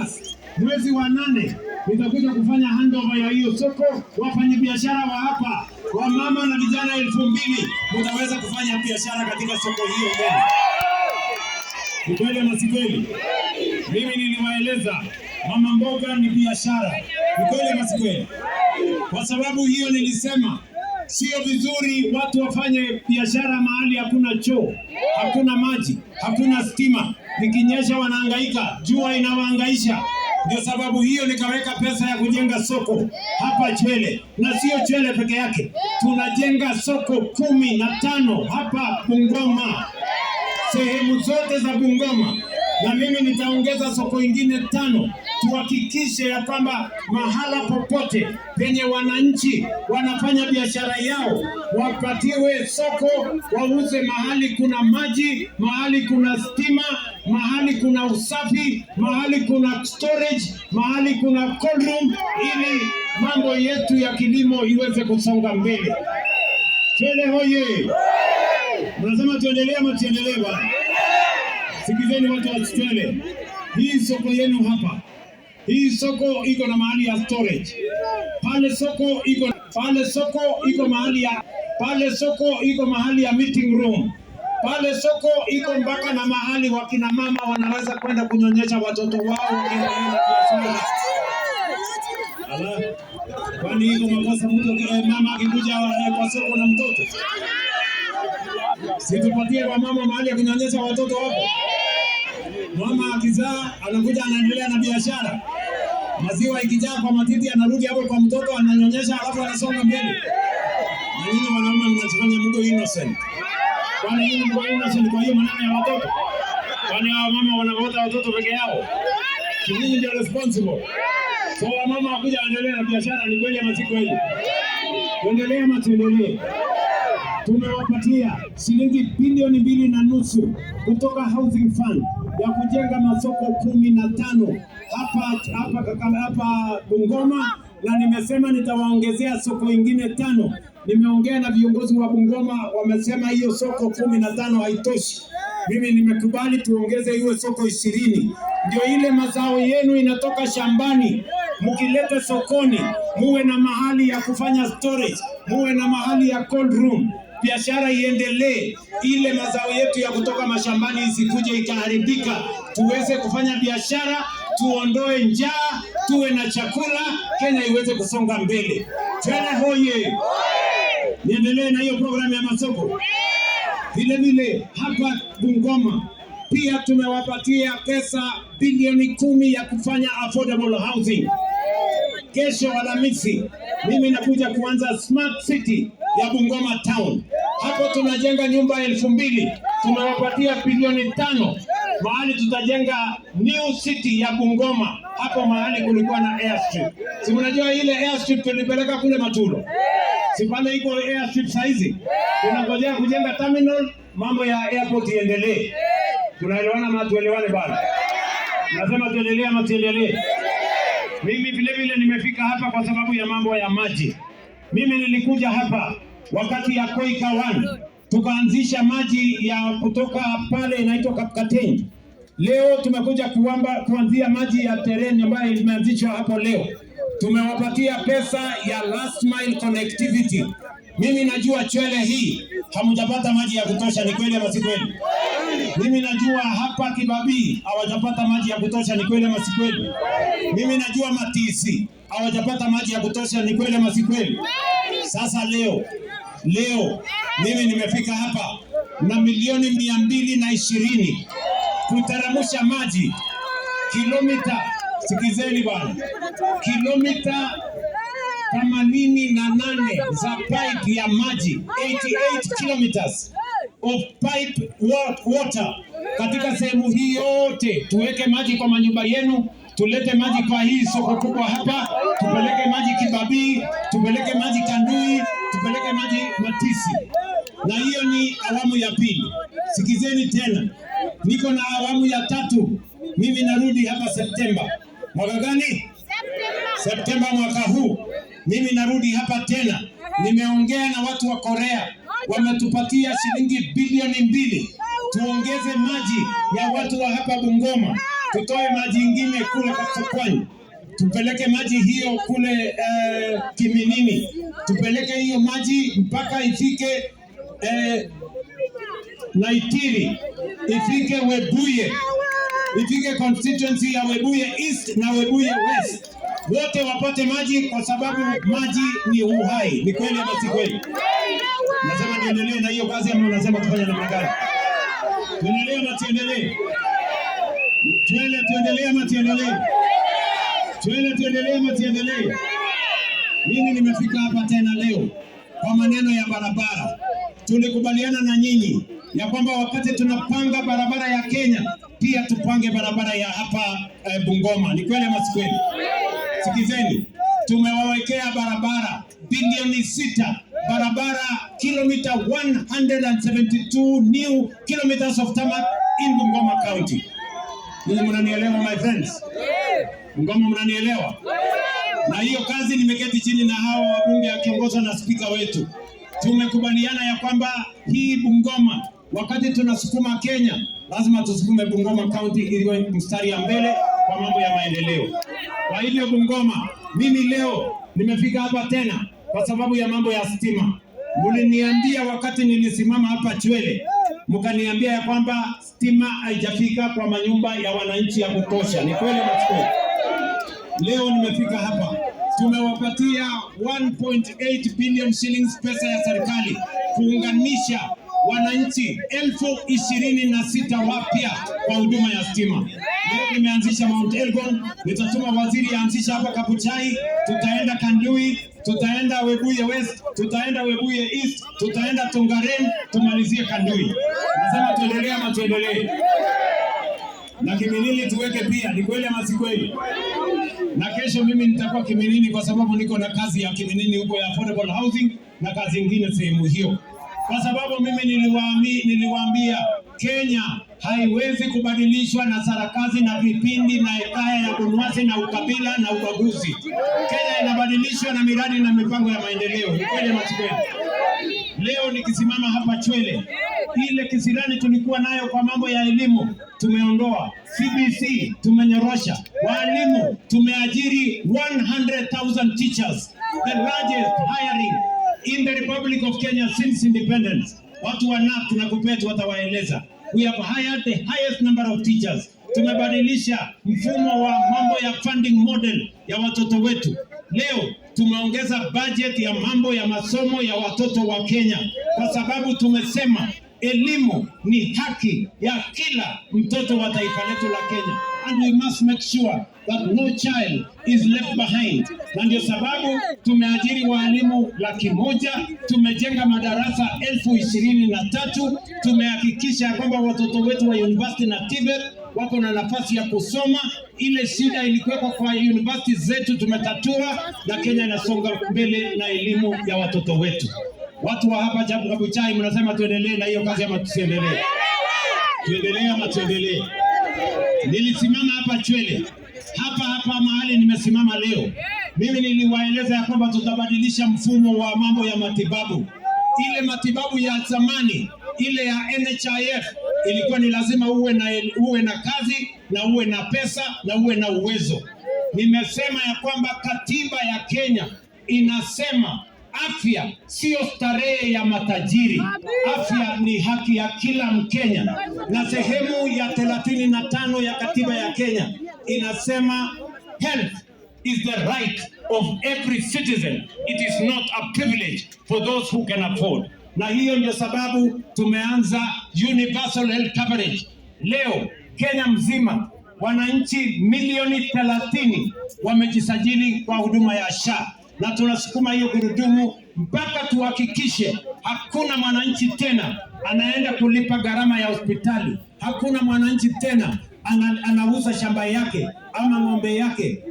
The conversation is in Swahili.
August, mwezi wa 8 nitakuja kufanya handover ya hiyo soko. Wafanyabiashara wa hapa, wa mama na vijana 2000 mtaweza kufanya biashara katika soko hiyo mbele. Ni kweli ama si kweli? Mimi niliwaeleza mama mboga ni biashara. Ni kweli ama si kweli? Kwa sababu hiyo nilisema sio vizuri watu wafanye biashara mahali hakuna choo, hakuna maji, hakuna stima. Nikinyesha wanahangaika, jua inawahangaisha. Ndio sababu hiyo nikaweka pesa ya kujenga soko hapa Chwele, na sio Chwele peke yake. Tunajenga soko 15 hapa Bungoma, sehemu zote za Bungoma, na mimi nitaongeza soko ingine 5. Tuhakikishe ya kwamba mahala popote penye wananchi wanafanya biashara yao wapatiwe soko, wauze mahali kuna maji, mahali kuna stima, mahali kuna usafi, mahali kuna storage, mahali kuna cold room, ili mambo yetu ya kilimo iweze kusonga mbele. Chwele hoye! Mnasema tuendelee ama tuendelee bwana? Sikizeni watu wa Chwele. Hii soko yenu hapa, hii soko iko na mahali ya storage. Pale soko iko mahali ya meeting room. Pale soko iko mpaka na mahali wakina mama wanaweza kwenda kunyonyesha watoto wao wakiendelea biashara. Ala, kwani iko makosa mtu mama akikuja kwa soko na mtoto? Situpatie kwa mama mahali ya kunyonyesha watoto hapo. Mama akizaa anakuja anaendelea na biashara. Maziwa ikijaa kwa matiti anarudi hapo kwa mtoto ananyonyesha, alafu anasonga mbele. Na nyinyi wanaume mnachofanya mko innocent. Kwani nyinyi mko innocent kwa hiyo maneno ya watoto? Kwani hao mama wanaota watoto peke yao? Nyinyi ndio responsible. So mama wakuja aendelee na biashara, ni kweli ama si kweli? Tuendelee ama tuendelee? Tumewapatia shilingi bilioni 2.5 kutoka Housing Fund ya kujenga masoko 15 hapa Bungoma, na nimesema nitawaongezea soko ingine 5. Nimeongea na viongozi wa Bungoma, wamesema hiyo soko 15 haitoshi. Mimi nimekubali tuongeze hiyo soko 20. Ndio ile mazao yenu inatoka shambani mukilete sokoni, muwe na mahali ya kufanya storage, muwe na mahali ya cold room, biashara iendelee. Ile mazao yetu ya kutoka mashambani isikuje ikaharibika, tuweze kufanya biashara, tuondoe njaa, tuwe na chakula, Kenya iweze kusonga mbele. Chwele hoye! Niendelee na hiyo programu ya masoko. Vile vile hapa Bungoma pia tumewapatia pesa bilioni 10 ya kufanya affordable housing. Kesho Alhamisi mimi nakuja kuanza smart city ya Bungoma town. Hapo tunajenga nyumba 2000. Tumewapatia bilioni 5 mahali tutajenga new city ya Bungoma. Hapo mahali kulikuwa na airstrip. Si mnajua ile airstrip tulipeleka kule Matulo? Si pale iko airstrip saizi. Tunangojea kujenga terminal, mambo ya airport iendelee. Tunaelewana ama tuelewane bwana? Nasema tuendelee ama tuendelee? Mimi vile vile nimefika hapa kwa sababu ya mambo ya maji. Mimi nilikuja hapa wakati ya Koika 1. Tukaanzisha maji ya kutoka pale inaitwa Kapkateny. Leo tumekuja kuanzia maji ya tereni ambayo imeanzishwa hapo leo. Tumewapatia pesa ya last mile connectivity. Mimi najua Chwele hii hamjapata maji ya kutosha, ni kweli ama si kweli? Mimi najua hapa Kibabii hawajapata maji ya kutosha, ni kweli ama si kweli? Mimi najua Matisi hawajapata maji ya kutosha, ni kweli ama si kweli? Sasa leo mimi nimefika hapa na milioni 220 kutaramusha maji kilomita, sikizeni bwana, kilomita 88 za pipe ya maji, 88 kilometers of pipe water katika sehemu hii yote. Tuweke maji kwa manyumba yenu, tulete maji kwa hii soko kubwa hapa, tupeleke maji Kibabii, tupeleke maji Kandui, tupeleke maji Matisi. Na hiyo ni awamu ya pili. Sikizeni tena, niko na awamu ya 3. Mimi narudi hapa Septemba. Mwaka gani? Septemba mwaka huu. Mimi narudi hapa tena. Nimeongea na watu wa Korea, wametupatia shilingi bilioni 2 tuongeze maji ya watu wa hapa Bungoma. tutoe maji ingine kule Kapsokoni, tupeleke maji hiyo kule Kiminini, tupeleke hiyo maji mpaka ifike Naitiri, ifike Webuye, ifike constituency ya Webuye East na Webuye West, wote wapate maji, kwa sababu maji ni uhai. Ni kweli ama si kweli? Nasema tuendelee na hiyo kazi ama unasema tufanye namna gani? Tuendelee ama tuendelee? Tuendelee ama tuendelee? Tuendelee ama tuendelee? Mimi nimefika hapa tena leo kwa maneno ya barabara. Tulikubaliana na nyinyi ya kwamba wakati tunapanga barabara ya Kenya, pia tupange barabara ya hapa Bungoma. Ni kweli ama si kweli? Sikizeni, tumewawekea barabara bilioni 6, barabara kilomita 172 new kilometers of tarmac in Bungoma County. Ninyi mnanielewa my friends? Bungoma mnanielewa? Na hiyo kazi nimeketi chini na hawa wabunge akiongozwa na spika wetu. Tumekubaliana ya kwamba hii Bungoma, wakati tunasukuma Kenya, lazima tusukume Bungoma County iwe mstari ya mbele kwa mambo ya maendeleo. Kwa hivyo Bungoma, mimi leo nimefika hapa tena kwa sababu ya mambo ya stima. Mliniambia wakati nilisimama hapa Chwele, mkaniambia ya kwamba stima haijafika kwa manyumba ya wananchi ya kutosha. Ni kweli ama? Leo nimefika hapa, tumewapatia 1.8 billion shillings pesa ya serikali kuunganisha wananchi 26,000 wapya kwa huduma ya stima. Leo nimeanzisha Mount Elgon, nitatuma waziri aanzisha hapa Kabuchai, tutaenda Kandui, tutaenda Webuye West, tutaenda Webuye East, tutaenda Tongaren, tumalizie Kandui. Nasema tuendelee ama tuendelee? Na Kiminini tuweke pia. Ni kweli ama si kweli? Na kesho mimi nitakuwa Kiminini kwa sababu niko na kazi ya Kiminini huko ya affordable housing na kazi nyingine sehemu hiyo. Kwa sababu mimi niliwaambia Kenya haiwezi kubadilishwa na sarakazi na vipindi na hekaya ya bunwasi na ukabila na ubaguzi. Kenya inabadilishwa na miradi na mipango ya maendeleo. Ni kweli ama si kweli? Leo nikisimama hapa Chwele, ile kisirani tulikuwa nayo kwa mambo ya elimu tumeondoa, CBC tumenyorosha, walimu tumeajiri 100,000 teachers, the largest hiring in the Republic of Kenya since independence. Watu wa NAP tunakupetu watawaeleza. We have hired the highest number of teachers. Tumebadilisha mfumo wa mambo ya funding model ya watoto wetu. Leo tumeongeza budget ya mambo ya masomo ya watoto wa Kenya, kwa sababu tumesema elimu ni haki ya kila mtoto wa taifa letu la Kenya, and we must make sure that no child is left behind. Na ndio sababu tumeajiri walimu 100,000, tumejenga madarasa 23,000, tumehakikisha kwamba watoto wetu wa university na TVET wako na nafasi ya kusoma. Ile shida ilikuwa kwa university zetu tumetatua, na Kenya inasonga mbele na elimu ya watoto wetu. Watu wa hapa Kabuchai mnasema tuendelee na hiyo kazi ama tusiendelee? Tuendelee ama tuendelee? Nilisimama hapa Chwele, hapa mahali nimesimama leo, mimi niliwaeleza ya kwamba tutabadilisha mfumo wa mambo ya matibabu. Ile matibabu ya zamani, ile ya NHIF, ilikuwa ni lazima uwe na kazi na uwe na pesa na uwe na uwezo. Nimesema ya kwamba katiba ya Kenya inasema afya sio starehe ya matajiri. Afya ni haki ya kila Mkenya, na sehemu ya 35 ya katiba ya Kenya inasema health is the right of every citizen. It is not a privilege for those who can afford. Na hiyo ndio sababu tumeanza universal health coverage. Leo Kenya mzima wananchi milioni 30 wamejisajili kwa huduma ya SHA, na tunasukuma hiyo gurudumu mpaka tuhakikishe hakuna mwananchi tena anaenda kulipa gharama ya hospitali. Hakuna mwananchi tena anauza shamba yake ama ng'ombe yake